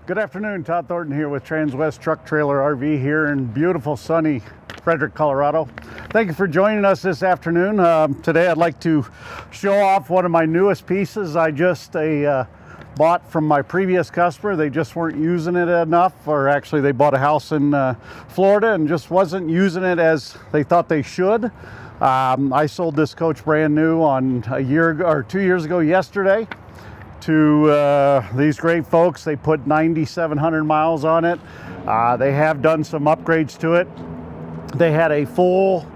Good afternoon, Todd Thornton here with Transwest Truck Trailer RV here in beautiful sunny Frederick, Colorado. Thank you for joining us this afternoon. Today I'd like to show off one of my newest pieces I just bought from my previous customer. They just weren't using it enough, or actually they bought a house in Florida and just wasn't using it as they thought they should. I sold this coach brand new on a year or 2 years ago yesterday to these great folks. They put 9,700 miles on it. They have done some upgrades to it. They had a full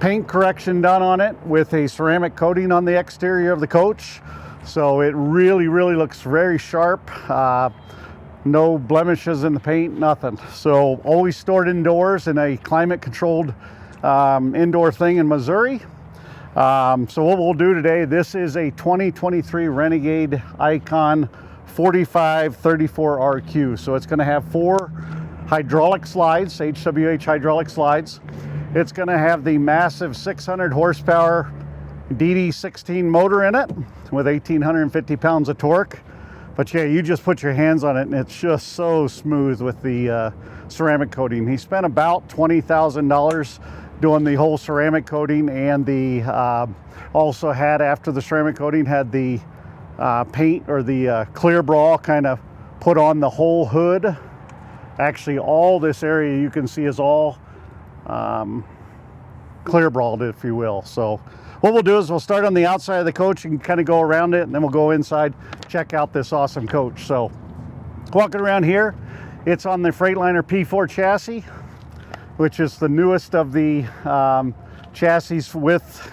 paint correction done on it with a ceramic coating on the exterior of the coach. So it really looks very sharp. No blemishes in the paint, nothing. So always stored indoors in a climate controlled indoor thing in Missouri. So what we'll do today, this is a 2023 Renegade IKON 4534RQ. So it's going to have 4 hydraulic slides, HWH hydraulic slides. It's going to have the massive 600 horsepower DD16 motor in it with 1,850 pounds of torque. But yeah, you just put your hands on it and it's just so smooth with the ceramic coating. He spent about $20,000 doing the whole ceramic coating, and the also had, after the ceramic coating, had the paint or the clear brawl kind of put on the whole hood. Actually, all this area you can see is all clear brawled, if you will. So what we'll do is we'll start on the outside of the coach and kind of go around it, and then we'll go inside, check out this awesome coach. So walking around here, it's on the Freightliner P4 chassis, which is the newest of the chassis with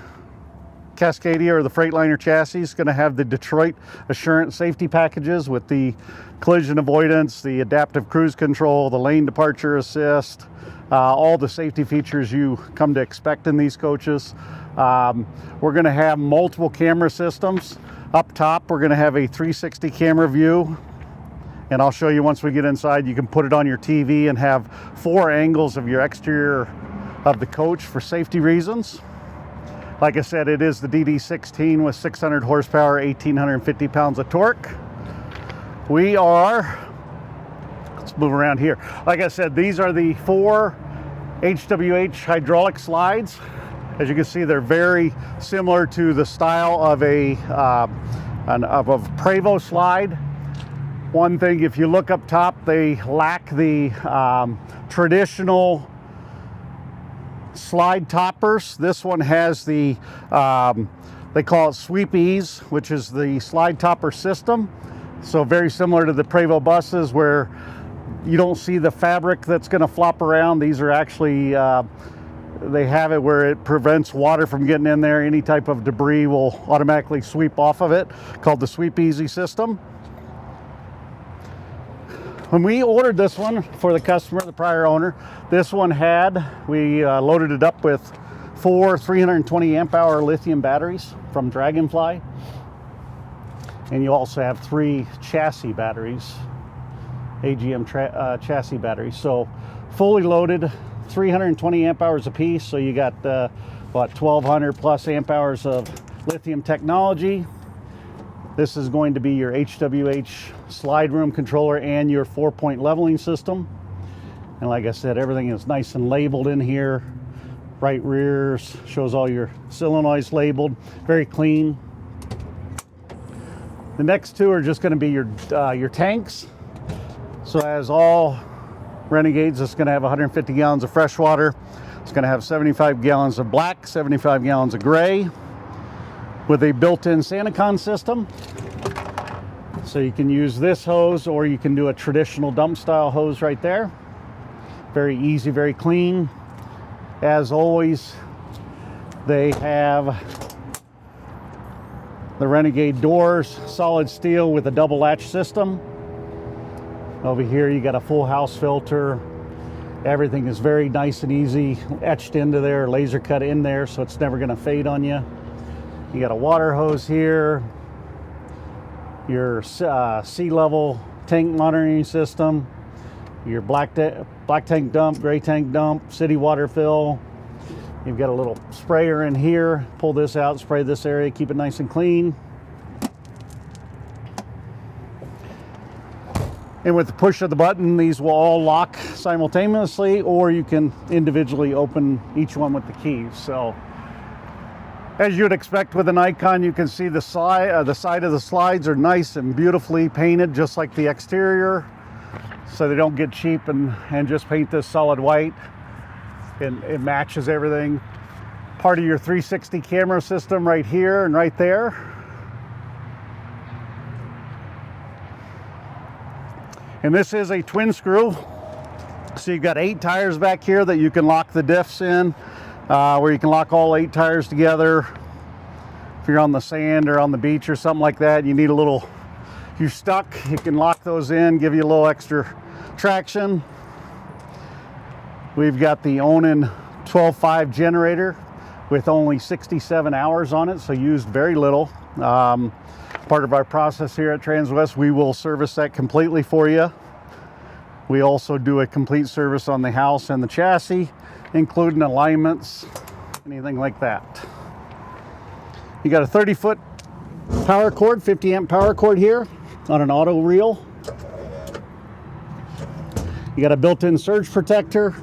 Cascadia, or the Freightliner chassis. It's going to have the Detroit Assurance safety packages with the collision avoidance, the adaptive cruise control, the lane departure assist, all the safety features you come to expect in these coaches. We're going to have multiple camera systems. Up top, we're going to have a 360 camera view. And I'll show you once we get inside. You can put it on your TV and have 4 angles of your exterior of the coach for safety reasons. Like I said, it is the DD16 with 600 horsepower, 1,850 pounds of torque. Let's move around here. Like I said, these are the 4 HWH hydraulic slides. As you can see, they're very similar to the style of a Prevost slide. One thing, if you look up top, they lack the traditional slide toppers. This one has the, they call it Sweep Ease, which is the slide topper system. So very similar to the Prevost buses, where you don't see the fabric that's going to flop around. These are actually, they have it where it prevents water from getting in there. Any type of debris will automatically sweep off of it, called the Sweep Easy system. When we ordered this one for the customer, the prior owner, this one we loaded it up with 4 320 amp hour lithium batteries from Dragonfly. And you also have 3 chassis batteries, AGM chassis batteries. So fully loaded, 320 amp hours a piece. So you got about 1,200 plus amp hours of lithium technology. This is going to be your HWH slide room controller and your 4-point leveling system. And like I said, everything is nice and labeled in here. Right rears shows all your solenoids labeled, very clean. The next 2 are just going to be your tanks. So as all Renegades, it's going to have 150 gallons of fresh water. It's going to have 75 gallons of black, 75 gallons of gray, with a built-in Santicon system. So you can use this hose, or you can do a traditional dump style hose right there. Very easy, very clean. As always, they have the Renegade doors, solid steel with a double latch system. Over here you got a full house filter. Everything is very nice and easy, etched into there, laser cut in there, so it's never going to fade on you. You got a water hose here, your sea level tank monitoring system, your black tank dump, gray tank dump, city water fill. You've got a little sprayer in here. Pull this out, spray this area, keep it nice and clean. And with the push of the button, these will all lock simultaneously, or you can individually open each one with the keys. So as you would expect with an Ikon, you can see the side of the slides are nice and beautifully painted, just like the exterior. So they don't get cheap and just paint this solid white. And it matches everything. Part of your 360 camera system right here and right there. And this is a twin screw. So you've got 8 tires back here that you can lock the diffs in, where you can lock all 8 tires together. If you're on the sand or on the beach or something like that, you need a little, if you're stuck, you can lock those in, give you a little extra traction. We've got the Onan 12.5 generator with only 67 hours on it, so used very little. Part of our process here at Transwest, we will service that completely for you. We also do a complete service on the house and the chassis, including alignments, anything like that. You got a 30-foot power cord, 50 amp power cord here on an auto reel. You got a built-in surge protector,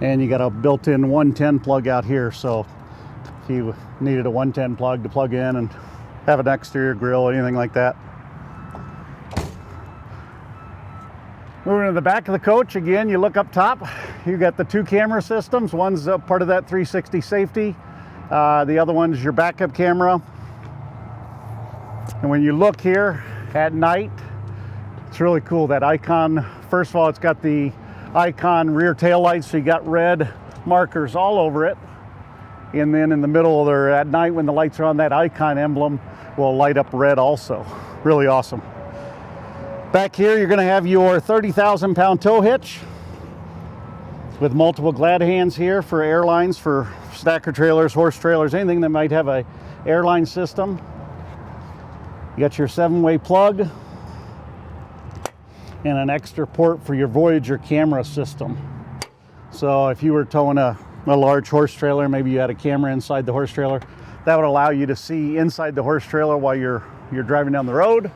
and you got a built-in 110 plug out here. So if you needed a 110 plug to plug in and have an exterior grill, anything like that. Moving to the back of the coach, again, you look up top, you got the 2 camera systems. One's part of that 360 safety. The other one's your backup camera. And when you look here at night, it's really cool. That Ikon, first of all, it's got the Ikon rear tail lights, so you got red markers all over it. And then in the middle there at night, when the lights are on, that Ikon emblem will light up red also. Really awesome. Back here, you're going to have your 30,000 pound tow hitch with multiple glad hands here for airlines, for stacker trailers, horse trailers, anything that might have a airline system. You got your 7-way plug and an extra port for your Voyager camera system. So if you were towing a large horse trailer, maybe you had a camera inside the horse trailer, that would allow you to see inside the horse trailer while you're driving down the road.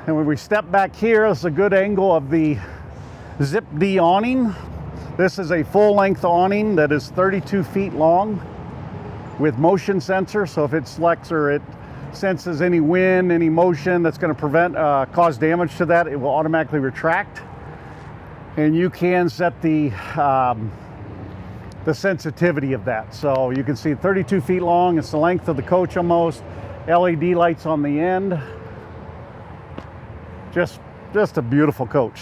And when we step back here, this is a good angle of the Zip D awning. This is a full-length awning that is 32 feet long with motion sensor. So if it selects or it senses any wind, any motion that's going to prevent cause damage to that, it will automatically retract. And you can set the sensitivity of that. So you can see 32 feet long. It's the length of the coach almost. LED lights on the end. Just a beautiful coach.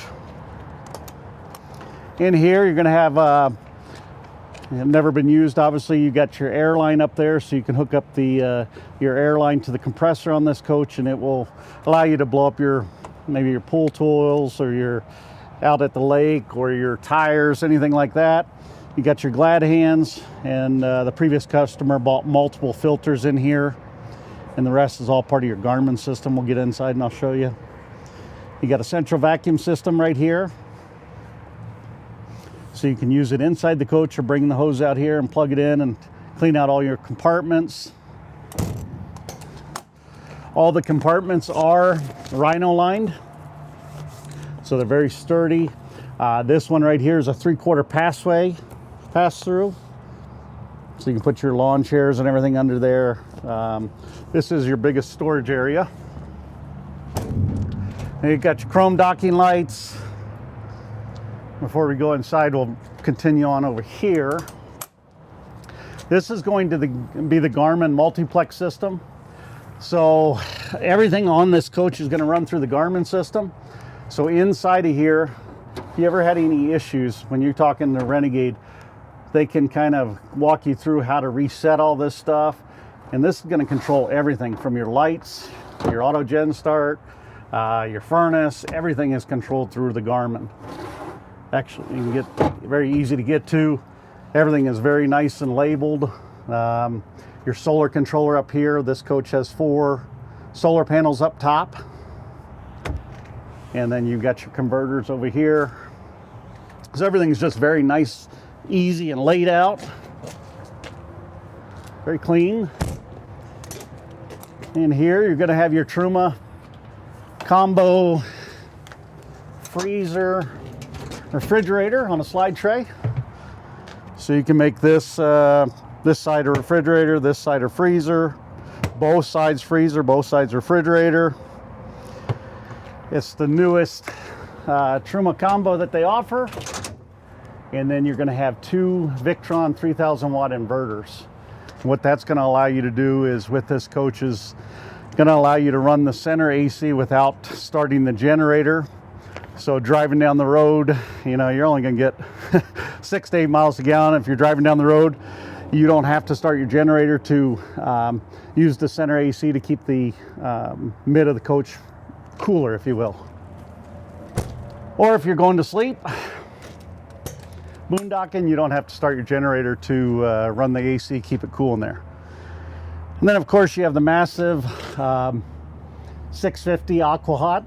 In here, you're going to have never been used. Obviously, you got your airline up there, so you can hook up the your airline to the compressor on this coach, and it will allow you to blow up maybe your pool tools, or your out at the lake, or your tires, anything like that. You got your glad hands, and the previous customer bought multiple filters in here, and the rest is all part of your Garmin system. We'll get inside and I'll show you. You got a central vacuum system right here, so you can use it inside the coach or bring the hose out here and plug it in and clean out all your compartments. All the compartments are rhino lined, so they're very sturdy. This one right here is a 3/4 pass-through, so you can put your lawn chairs and everything under there. This is your biggest storage area. And you got your chrome docking lights. Before we go inside, we'll continue on over here. This is going to be the Garmin multiplex system. So everything on this coach is going to run through the Garmin system. So inside of here, if you ever had any issues when you're talking to Renegade, they can kind of walk you through how to reset all this stuff. And this is going to control everything from your lights, your auto gen start, your furnace. Everything is controlled through the Garmin. Actually, you can get very easy to get to. Everything is very nice and labeled. Your solar controller up here. This coach has 4 solar panels up top. And then you've got your converters over here. So everything's just very nice, easy, and laid out. Very clean. In here, you're going to have your Truma combo freezer refrigerator on a slide tray. So you can make this this side a refrigerator, this side a freezer, both sides freezer, both sides refrigerator. It's the newest Truma combo that they offer. And then you're going to have two Victron 3000 watt inverters. What that's going to allow you to do is, with this coach, is going to allow you to run the center AC without starting the generator. So driving down the road, you know, you're only going to get 6 to 8 miles a gallon. If you're driving down the road, you don't have to start your generator to use the center AC to keep the mid of the coach cooler, if you will. Or if you're going to sleep, boondocking, you don't have to start your generator to run the AC, keep it cool in there. And then of course you have the massive 650 Aqua Hot.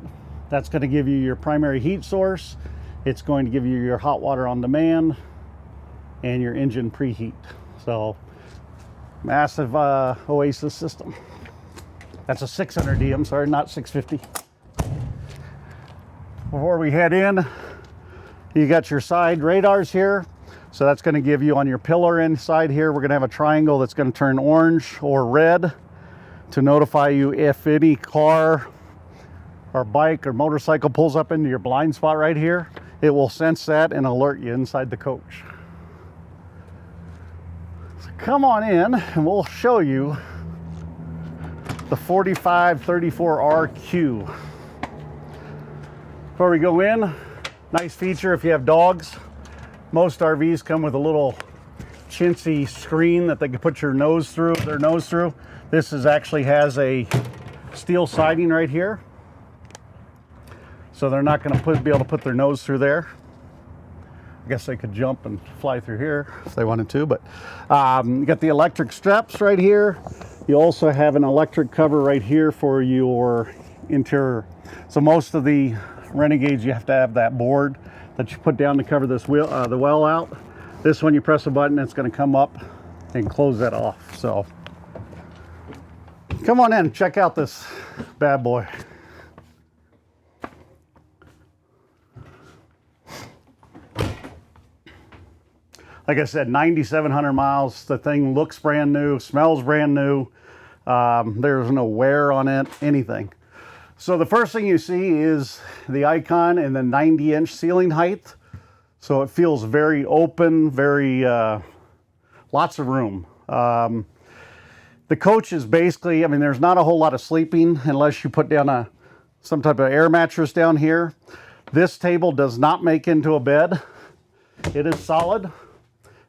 That's going to give you your primary heat source. It's going to give you your hot water on demand and your engine preheat. So massive Oasis system. That's a 600D, I'm sorry, not 650. Before we head in, you got your side radars here. So that's going to give you on your pillar inside here, we're going to have a triangle that's going to turn orange or red to notify you if any car or bike or motorcycle pulls up into your blind spot right here. It will sense that and alert you inside the coach. So come on in and we'll show you the 4534RQ. Before we go in, nice feature if you have dogs. Most RVs come with a little chintzy screen that they can put their nose through. This actually has a steel siding right here. So they're not going to be able to put their nose through there. I guess they could jump and fly through here if they wanted to, but you got the electric straps right here. You also have an electric cover right here for your interior. So most of the Renegades, you have to have that board that you put down to cover this wheel, the well out. This one, you press a button, it's going to come up and close that off. So come on in, check out this bad boy. Like I said, 9,700 miles. The thing looks brand new, smells brand new. There's no wear on it, anything. So the first thing you see is the IKON and the 90-inch ceiling height. So it feels very open, very, lots of room. The coach is basically, I mean, there's not a whole lot of sleeping unless you put down some type of air mattress down here. This table does not make into a bed. It is solid.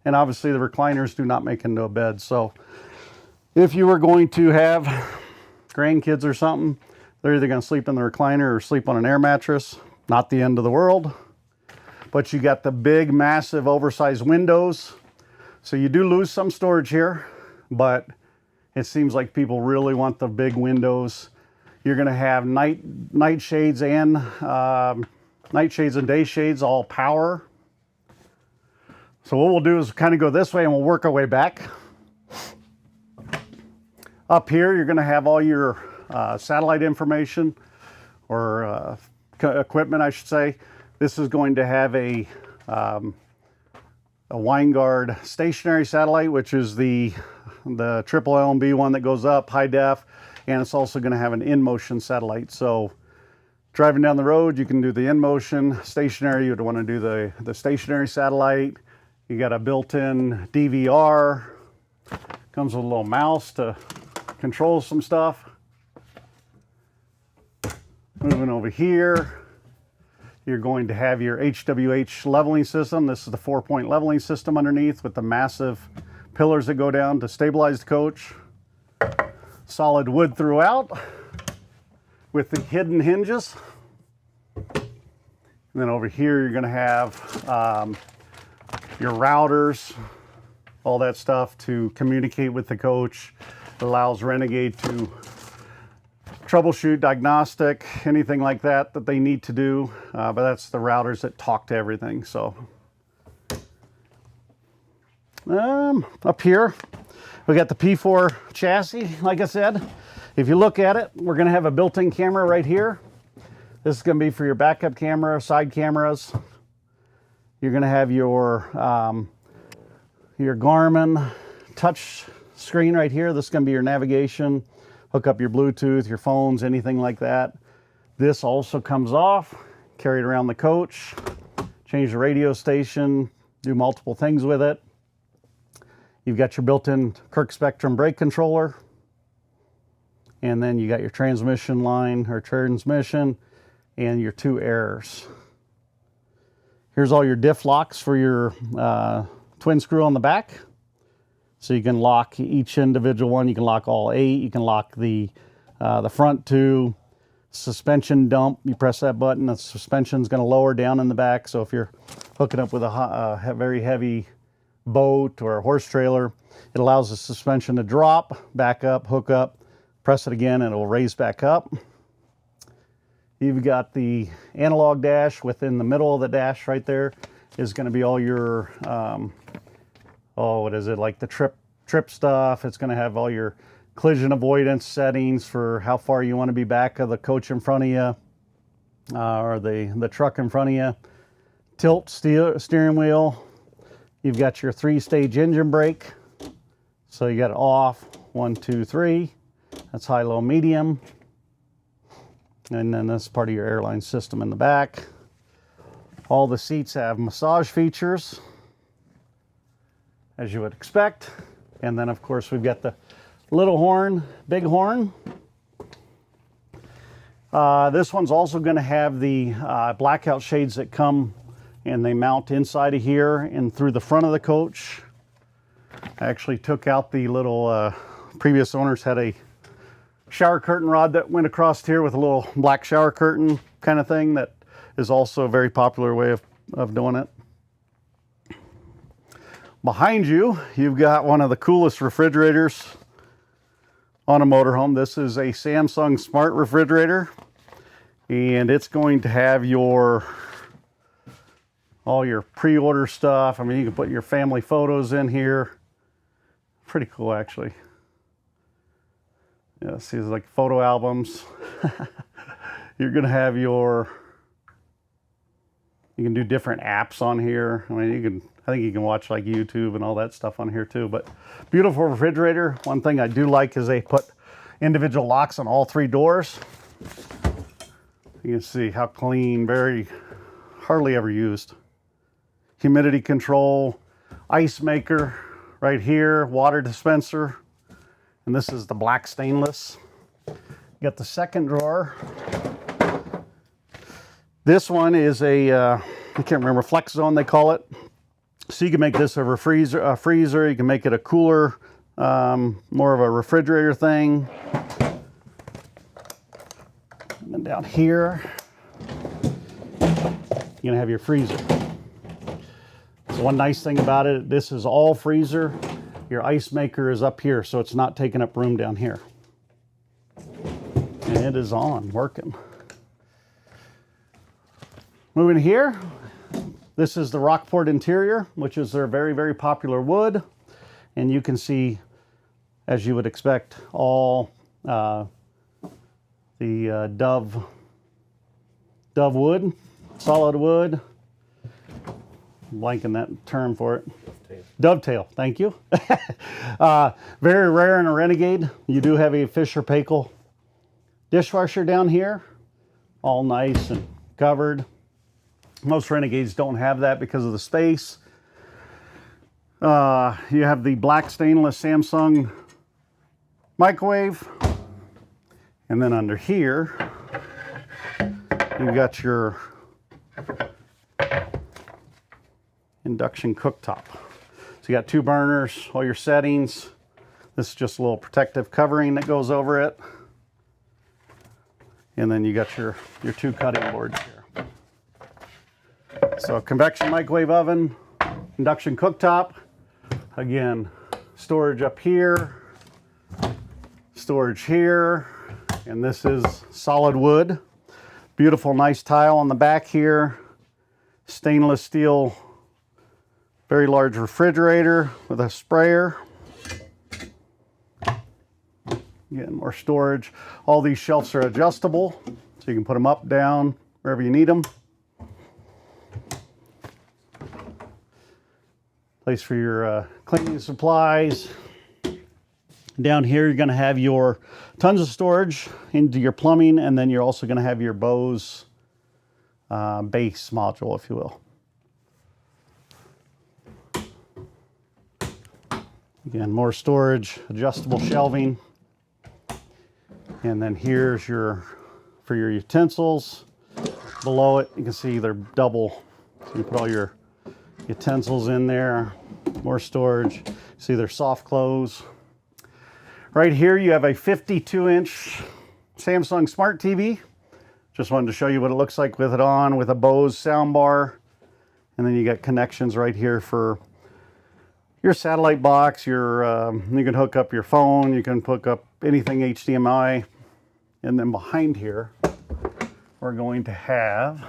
And obviously the recliners do not make into a bed. So if you were going to have grandkids or something, they're either going to sleep in the recliner or sleep on an air mattress. Not the end of the world. But you got the big, massive, oversized windows. So you do lose some storage here, but it seems like people really want the big windows. You're going to have night shades and day shades, all power. So what we'll do is kind of go this way and we'll work our way back. Up here, you're going to have all your satellite information, or equipment, I should say. This is going to have a Winegard stationary satellite, which is the triple LMB one that goes up, high def, and it's also going to have an in-motion satellite. So driving down the road, you can do the in-motion. Stationary, you'd want to do the stationary satellite. You got a built-in DVR. Comes with a little mouse to control some stuff. Moving over here, you're going to have your HWH leveling system. This is the 4-point leveling system underneath with the massive pillars that go down to stabilize the coach. Solid wood throughout with the hidden hinges. And then over here, you're going to have your routers, all that stuff to communicate with the coach. It allows Renegade to troubleshoot, diagnostic, anything like that they need to do. But that's the routers that talk to everything. So up here, we got the P4 chassis. Like I said, if you look at it, we're going to have a built-in camera right here. This is going to be for your backup camera, side cameras. You're going to have your Garmin touch screen right here. This is going to be your navigation. Hook up your Bluetooth, your phones, anything like that. This also comes off, carry it around the coach, change the radio station, do multiple things with it. You've got your built-in Kirk Spectrum brake controller. And then you got your transmission line or transmission and your 2 errors. Here's all your diff locks for your twin screw on the back. So you can lock each individual one. You can lock all 8. You can lock the front 2. Suspension dump. You press that button, the suspension's going to lower down in the back. So if you're hooking up with a very heavy boat or a horse trailer, it allows the suspension to drop, back up, hook up, press it again, and it'll raise back up. You've got the analog dash. Within the middle of the dash right there is going to be all your what is it, like the trip stuff. It's going to have all your collision avoidance settings for how far you want to be back of the coach in front of you, or the truck in front of you. Tilt steering wheel. You've got your 3-stage engine brake. So you got it off, 1, 2, 3. That's high, low, medium. And then that's part of your airline system in the back. All the seats have massage features, as you would expect. And then of course we've got the little horn, big horn. This one's also going to have the blackout shades that come and they mount inside of here and through the front of the coach. I actually took out the little, previous owners had a shower curtain rod that went across here with a little black shower curtain kind of thing. That is also a very popular way of doing it. Behind you, you've got one of the coolest refrigerators on a motorhome. This is a Samsung Smart Refrigerator, and it's going to have all your pre-order stuff. I mean, you can put your family photos in here. Pretty cool, actually. Yeah, see, it's like photo albums. You're gonna have you can do different apps on here. I mean, I think you can watch like YouTube and all that stuff on here too. But beautiful refrigerator. One thing I do like is they put individual locks on all 3 doors. You can see how clean, hardly ever used. Humidity control, ice maker right here, water dispenser. And this is the black stainless. You got the second drawer. This one is I can't remember, flex zone they call it. So you can make this a freezer. You can make it a cooler, more of a refrigerator thing. And then down here, you're gonna have your freezer. So one nice thing about it, this is all freezer. Your ice maker is up here, so it's not taking up room down here. And it is on, working. Moving here, this is the Rockport interior, which is their very, very popular wood. And you can see, as you would expect, all the Dove wood, solid wood. I'm blanking that term for it. Dovetail, thank you. Very rare in a Renegade. You do have a Fisher Paykel dishwasher down here, all nice and covered. Most Renegades don't have that because of the space. You have the black stainless Samsung microwave. And then under here, you've got your induction cooktop. So you got 2 burners, all your settings. This is just a little protective covering that goes over it. And then you got your 2 cutting boards here. So convection microwave oven, induction cooktop. Again, storage up here, storage here, and this is solid wood. Beautiful, nice tile on the back here. Stainless steel, very large refrigerator with a sprayer. Again, more storage. All these shelves are adjustable, so So you can put them up, down, wherever you need them. Place for your cleaning supplies. Down here, you're going to have your tons of storage into your plumbing, and then you're also going to have your Bose base module, if you will. Again, more storage, adjustable shelving. And then here's your, for your utensils. Below it, you can see they're double. So you put all your utensils in there, more storage. See, they're soft close. Right here, you have a 52-inch Samsung Smart TV. Just wanted to show you what it looks like with it on, with a Bose soundbar. And then you got connections right here for your satellite box, your, you can hook up your phone, you can hook up anything HDMI. And then behind here, we're going to have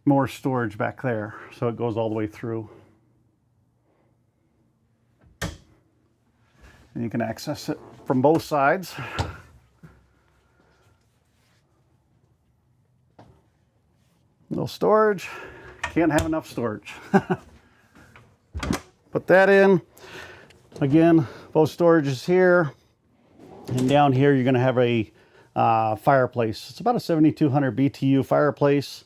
more storage back there. So it goes all the way through. And you can access it from both sides. No storage, can't have enough storage. Put that in. Again, both storage is here. And down here, you're gonna have a fireplace. It's about a 7,200 BTU fireplace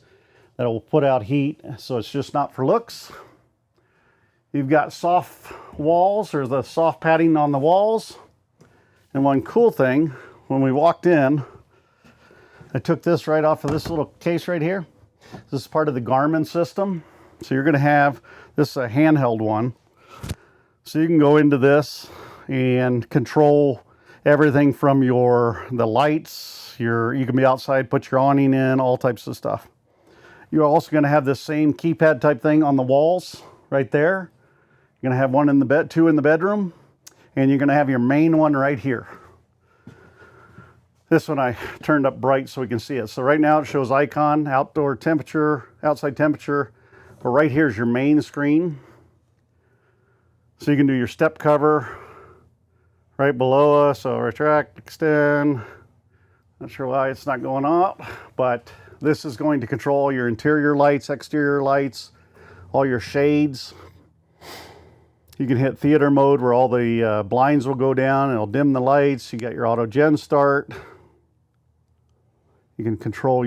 that will put out heat. So it's just not for looks. You've got soft walls, or the soft padding on the walls. And one cool thing, when we walked in, I took this right off of this little case right here. This is part of the Garmin system. So you're gonna have, this is a handheld one. So you can go into this and control everything from the lights, you can be outside, put your awning in, all types of stuff. You're also gonna have this same keypad type thing on the walls right there. You're gonna have one in the bed, two in the bedroom, and you're gonna have your main one right here. This one I turned up bright so we can see it. So right now it shows icon, outdoor temperature, outside temperature, but right here is your main screen. So you can do your step cover right below us. So retract, extend. Not sure why it's not going up, but this is going to control your interior lights, exterior lights, all your shades. You can hit theater mode where all the blinds will go down and it'll dim the lights. You got your auto gen start. You can control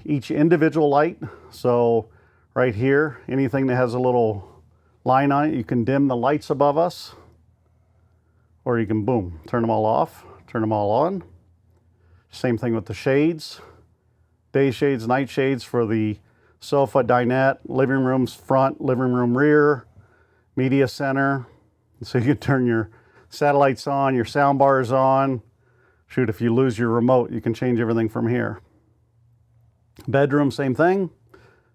each individual light. So right here, anything that has a little line on it, you can dim the lights above us, or you can, boom, turn them all off, turn them all on. Same thing with the shades. Day shades, night shades for the sofa, dinette, living room's front, living room rear, media center. So you can turn your satellites on, your sound bars on. Shoot, if you lose your remote, you can change everything from here. Bedroom, same thing.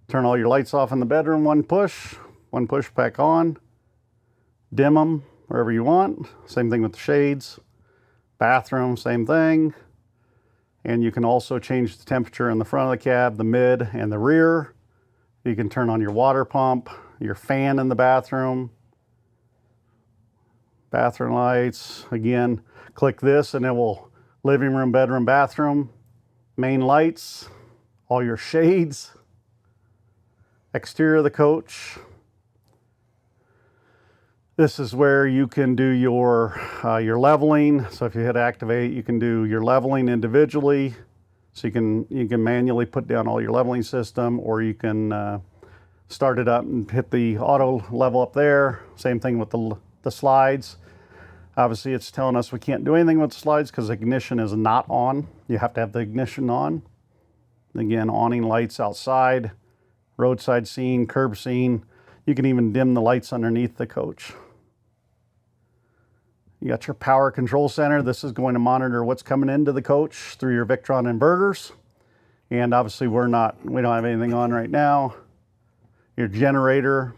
Turn all your lights off in the bedroom, one push back on. Dim them wherever you want. Same thing with the shades. Bathroom, same thing. And you can also change the temperature in the front of the cab, the mid, and the rear. You can turn on your water pump, your fan in the bathroom. Bathroom lights, again, click this and it will, living room, bedroom, bathroom, main lights, all your shades, exterior of the coach. This is where you can do your leveling. So if you hit activate, you can do your leveling individually. So you can manually put down all your leveling system, or you can start it up and hit the auto level up there. Same thing with the slides. Obviously it's telling us we can't do anything with the slides because the ignition is not on. You have to have the ignition on. Again, awning lights outside, roadside scene, curb scene. You can even dim the lights underneath the coach. You got your power control center. This is going to monitor what's coming into the coach through your Victron inverters. And obviously we don't have anything on right now. Your generator,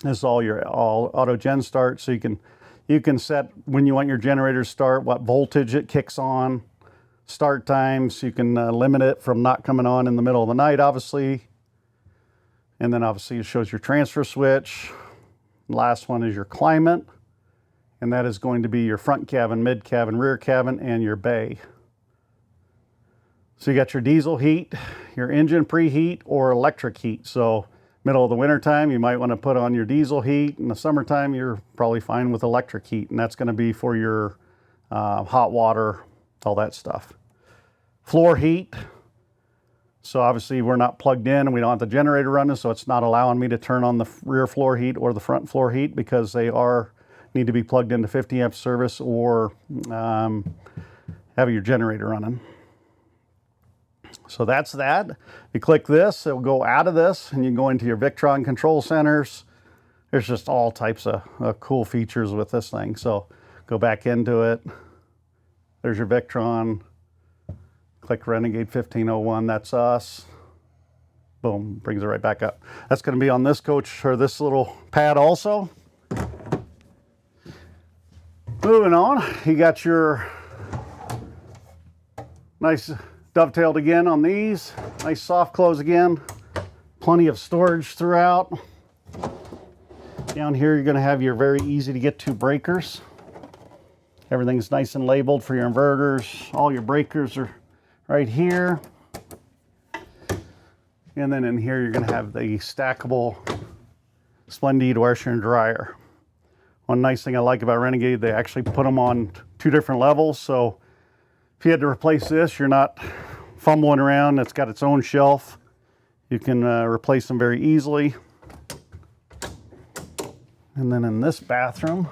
this is all auto gen start. So you can set when you want your generator to start, what voltage it kicks on, start times. You can limit it from not coming on in the middle of the night, obviously. And then obviously it shows your transfer switch. Last one is your climate. And that is going to be your front cabin, mid cabin, rear cabin, and your bay. So you got your diesel heat, your engine preheat, or electric heat. So middle of the winter time, you might want to put on your diesel heat. In the summertime, you're probably fine with electric heat, and that's going to be for your hot water, all that stuff. Floor heat. So obviously we're not plugged in and we don't have the generator running, so it's not allowing me to turn on the rear floor heat or the front floor heat because they need to be plugged into 50 amp service or have your generator running. So that's that. You click this, it will go out of this and you can go into your Victron control centers. There's just all types of cool features with this thing. So go back into it. There's your Victron. Click Renegade 1501, that's us. Boom, brings it right back up. That's going to be on this coach or this little pad also. Moving on, you got your nice dovetailed again on these. Nice soft close again. Plenty of storage throughout. Down here you're going to have your very easy to get to breakers. Everything's nice and labeled for your inverters. All your breakers are right here. And then in here you're going to have the stackable Splendid washer and dryer. One nice thing I like about Renegade, they actually put them on 2 different levels. So if you had to replace this, you're not fumbling around. It's got its own shelf. You can replace them very easily. And then in this bathroom,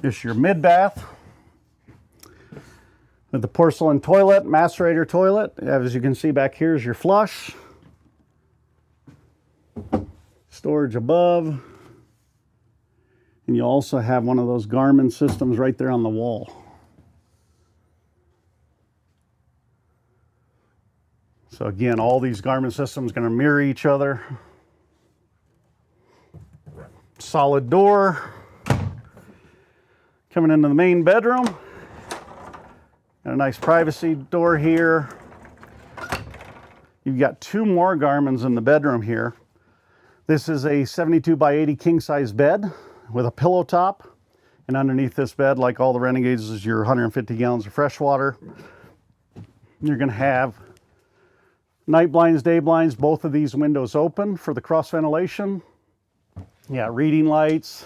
is your mid bath with the porcelain toilet, macerator toilet. As you can see back here is your flush. Storage above. And you also have one of those Garmin systems right there on the wall. So again, all these Garmin systems are going to mirror each other. Solid door. Coming into the main bedroom. Got a nice privacy door here. You've got 2 more Garmins in the bedroom here. This is a 72 by 80 king size bed with a pillow top. And underneath this bed, like all the Renegades, is your 150 gallons of fresh water. You're going to have night blinds, day blinds, both of these windows open for the cross ventilation. Yeah, reading lights.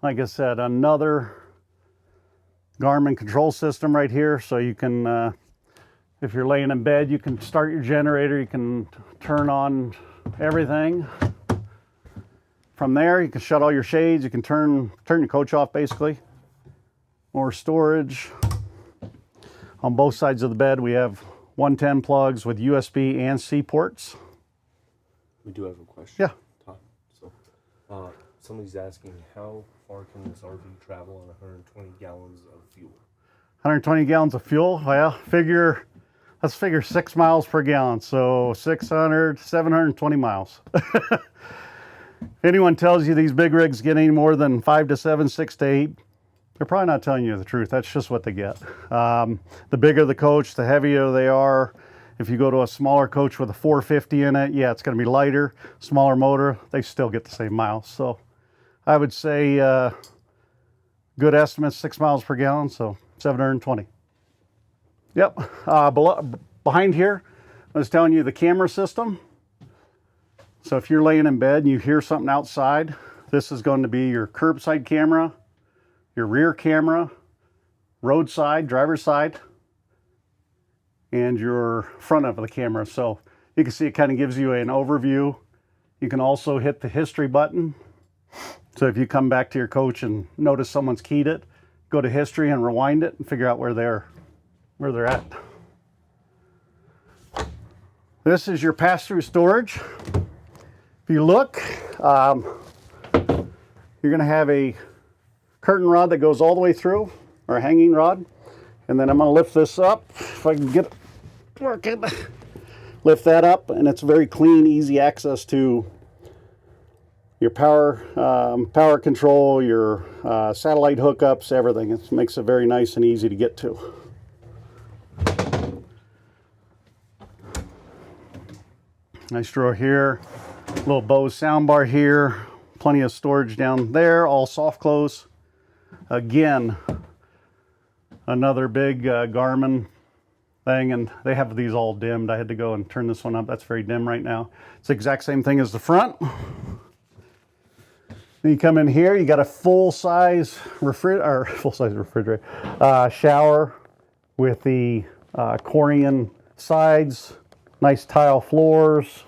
Like I said, another Garmin control system right here. So you can, if you're laying in bed, you can start your generator. You can turn on everything. From there, you can shut all your shades. You can turn your coach off, basically. More storage. On both sides of the bed, we have 110 plugs with USB and C ports. We do have a question. Yeah. Tom. So, somebody's asking, how far can this RV travel on 120 gallons of fuel? 120 gallons of fuel? Well, let's figure 6 miles per gallon. So 720 miles. If anyone tells you these big rigs get any more than 5 to 7, 6 to 8, they're probably not telling you the truth. That's just what they get. The bigger the coach, the heavier they are. If you go to a smaller coach with a 450 in it, yeah, it's going to be lighter, smaller motor. They still get the same miles. So I would say good estimate, 6 miles per gallon, so 720. Yep. Behind here, I was telling you the camera system. So if you're laying in bed and you hear something outside, this is going to be your curbside camera, your rear camera, roadside, driver's side, and your front of the camera. So you can see it kind of gives you an overview. You can also hit the history button. So if you come back to your coach and notice someone's keyed it, go to history and rewind it and figure out where they're at. This is your pass-through storage. If you look, you're going to have a curtain rod that goes all the way through, or a hanging rod. And then I'm going to lift this up, if I can get it working. Lift that up, and it's very clean, easy access to your power control, your satellite hookups, everything. It makes it very nice and easy to get to. Nice drawer here. Little Bose soundbar here, plenty of storage down there, all soft close. Again, another big Garmin thing, and they have these all dimmed. I had to go and turn this one up. That's very dim right now. It's the exact same thing as the front. Then you come in here, you got a full-size refrigerator, shower with the Corian sides, nice tile floors.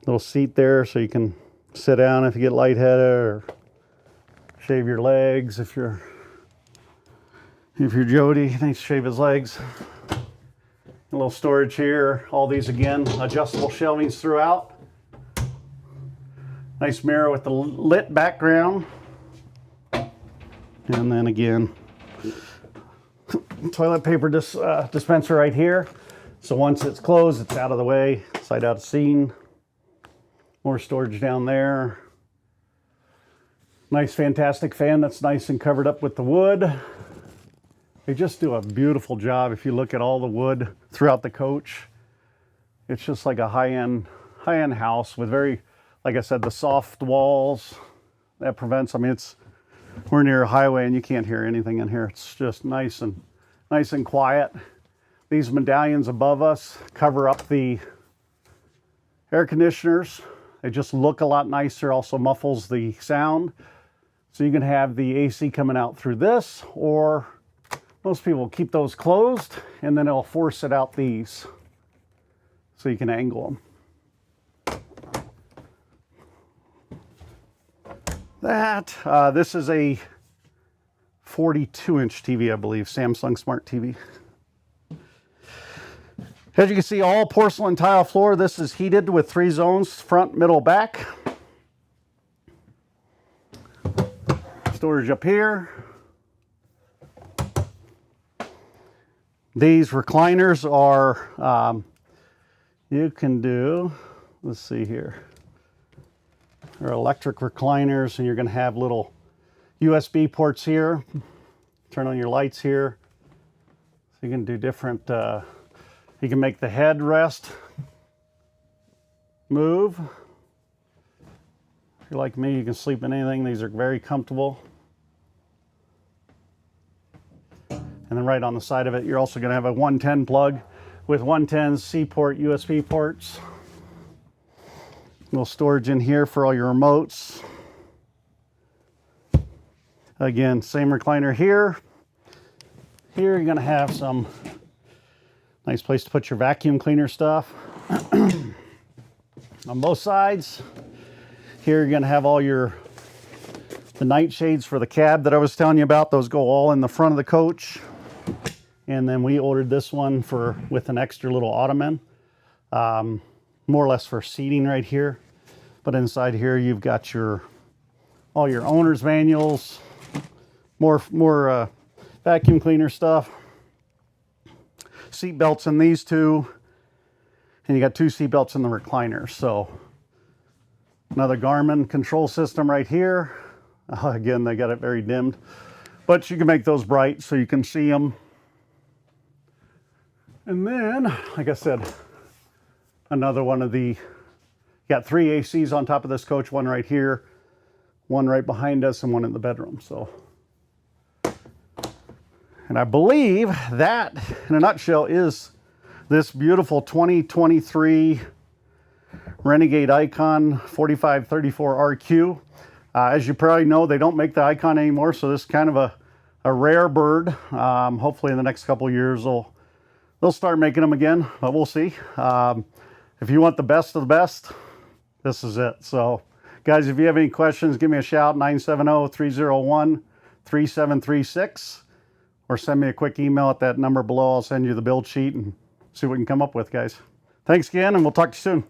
Little seat there so you can sit down if you get lightheaded, or shave your legs if you're Jody. He needs to shave his legs. A little storage here. All these again, adjustable shelvings throughout. Nice mirror with the lit background. And then again, toilet paper dispenser right here. So once it's closed, it's out of the way, sight out of scene. More storage down there. Nice, fantastic fan that's nice and covered up with the wood. They just do a beautiful job. If you look at all the wood throughout the coach, it's just like a high-end house with very, like I said, the soft walls that prevents, I mean, we're near a highway and you can't hear anything in here. It's just nice and quiet. These medallions above us cover up the air conditioners. They just look a lot nicer, also muffles the sound. So you can have the AC coming out through this, or most people keep those closed and then it'll force it out these so you can angle them. This is a 42-inch TV, I believe, Samsung Smart TV. As you can see, all porcelain tile floor. This is heated with 3 zones, front, middle, back. Storage up here. These recliners are, you can do, let's see here. They're electric recliners, and you're going to have little USB ports here. Turn on your lights here. So you can do different, you can make the headrest move. If you're like me, you can sleep in anything. These are very comfortable. And then right on the side of it, you're also going to have a 110 plug with 110 C-port USB ports. Little storage in here for all your remotes. Again, same recliner here. Here you're going to have some nice place to put your vacuum cleaner stuff. On both sides. Here you're going to have all the night shades for the cab that I was telling you about. Those go all in the front of the coach. And then we ordered this one with an extra little ottoman, more or less for seating right here. But inside here you've got all your owner's manuals, more vacuum cleaner stuff, seat belts in these two, and you got 2 seat belts in the recliner. So another Garmin control system right here. Again, they got it very dimmed, but you can make those bright so you can see them. And then, like I said, another one of the, got 3 ACs on top of this coach, one right here, one right behind us, and one in the bedroom. So, and I believe that, in a nutshell, is this beautiful 2023 Renegade IKON 4534RQ. As you probably know, they don't make the IKON anymore, so this is kind of a rare bird. Hopefully in the next couple of years they'll start making them again, but we'll see. If you want the best of the best, this is it. So guys, if you have any questions, give me a shout, 970-301-3736, or send me a quick email at that number below. I'll send you the build sheet and see what we can come up with, guys. Thanks again, and we'll talk to you soon.